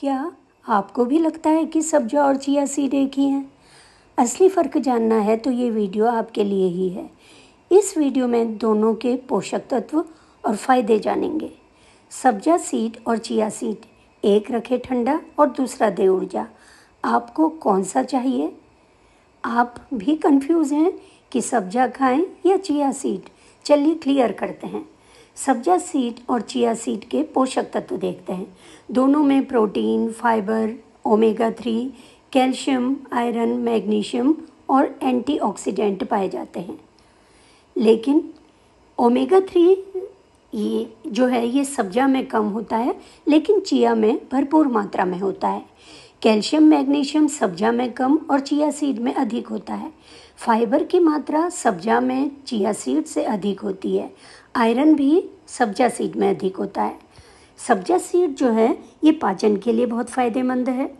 क्या आपको भी लगता है कि सब्जा और चिया सीड एक ही हैं? असली फ़र्क जानना है तो ये वीडियो आपके लिए ही है। इस वीडियो में दोनों के पोषक तत्व और फ़ायदे जानेंगे। सब्जा सीड और चिया सीड, एक रखे ठंडा और दूसरा दे ऊर्जा। आपको कौन सा चाहिए? आप भी कंफ्यूज हैं कि सब्जा खाएं या चिया सीड? चलिए क्लियर करते हैं। सब्जा सीड और चिया सीड के पोषक तत्व देखते हैं। दोनों में protein, fibre, omega 3, calcium, iron, magnesium और एंटीऑक्सीडेंट पाए जाते हैं। लेकिन ओमेगा 3 ये सब्जा में कम होता है, लेकिन चिया में भरपूर मात्रा में होता है। कैल्शियम, मैग्नीशियम सब्जा में कम और चिया सीड में अधिक होता है। फाइबर की मात्रा सब्जा में चिया सीड से अधिक होती है। आयरन भी सब्जा सीड में अधिक होता है। सब्जा सीड जो है ये पाचन के लिए बहुत फ़ायदेमंद है,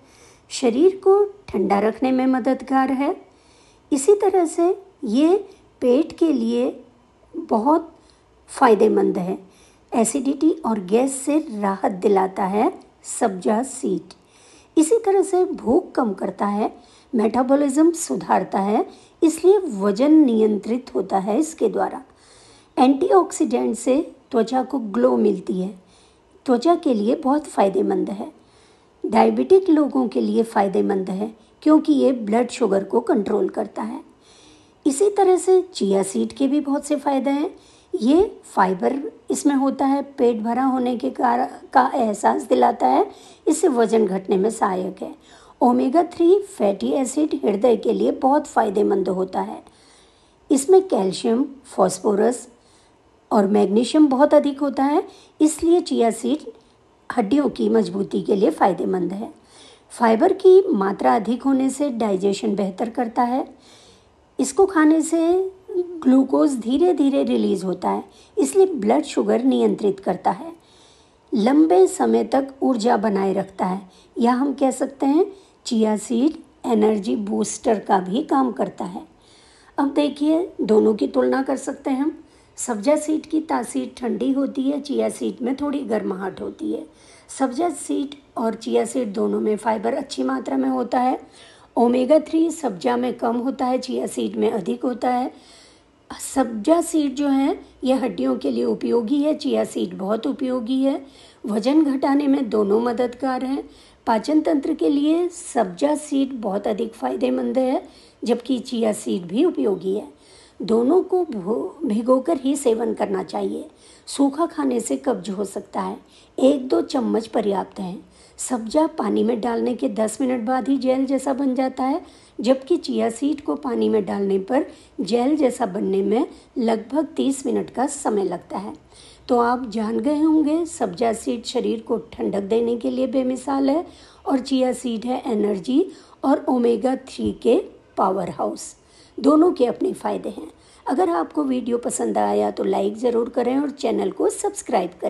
शरीर को ठंडा रखने में मददगार है। इसी तरह से ये पेट के लिए बहुत फ़ायदेमंद है। एसिडिटी और गैस से राहत दिलाता है सब्जा सीड। इसी तरह से भूख कम करता है, मेटाबॉलिज्म सुधारता है, इसलिए वजन नियंत्रित होता है इसके द्वारा। एंटीऑक्सीडेंट से त्वचा को ग्लो मिलती है, त्वचा के लिए बहुत फ़ायदेमंद है। डायबिटिक लोगों के लिए फ़ायदेमंद है क्योंकि ये ब्लड शुगर को कंट्रोल करता है। इसी तरह से चिया सीड के भी बहुत से फ़ायदे हैं। ये फाइबर इसमें होता है, पेट भरा होने के का एहसास दिलाता है, इससे वज़न घटने में सहायक है। ओमेगा 3 फैटी एसिड हृदय के लिए बहुत फ़ायदेमंद होता है। इसमें कैल्शियम, फॉस्फोरस और मैग्नीशियम बहुत अधिक होता है, इसलिए चिया सीड हड्डियों की मजबूती के लिए फ़ायदेमंद है। फाइबर की मात्रा अधिक होने से डाइजेशन बेहतर करता है। इसको खाने से ग्लूकोज धीरे धीरे रिलीज़ होता है, इसलिए ब्लड शुगर नियंत्रित करता है। लंबे समय तक ऊर्जा बनाए रखता है, या हम कह सकते हैं चिया सीड एनर्जी बूस्टर का भी काम करता है। अब देखिए, दोनों की तुलना कर सकते हैं हम। सब्जा सीड की तासीर ठंडी होती है, चिया सीड में थोड़ी गर्माहट होती है। सब्जा सीड और चिया सीड दोनों में फाइबर अच्छी मात्रा में होता है। ओमेगा 3 सब्जा में कम होता है, चिया सीड में अधिक होता है। सब्जा सीड जो है ये हड्डियों के लिए उपयोगी है, चिया सीड बहुत उपयोगी है। वजन घटाने में दोनों मददगार हैं। पाचन तंत्र के लिए सब्जा सीड बहुत अधिक फ़ायदेमंद है, जबकि चिया सीड भी उपयोगी है। दोनों को भिगोकर ही सेवन करना चाहिए। सूखा खाने से कब्ज हो सकता है, 1-2 चम्मच पर्याप्त है। सब्जा पानी में डालने के 10 मिनट बाद ही जेल जैसा बन जाता है, जबकि चिया सीड को पानी में डालने पर जेल जैसा बनने में लगभग 30 मिनट का समय लगता है। तो आप जान गए होंगे, सब्जा सीड शरीर को ठंडक देने के लिए बेमिसाल है और चिया सीड है एनर्जी और ओमेगा 3 के पावर हाउस। दोनों के अपने फ़ायदे हैं। अगर आपको वीडियो पसंद आया तो लाइक ज़रूर करें और चैनल को सब्सक्राइब करें।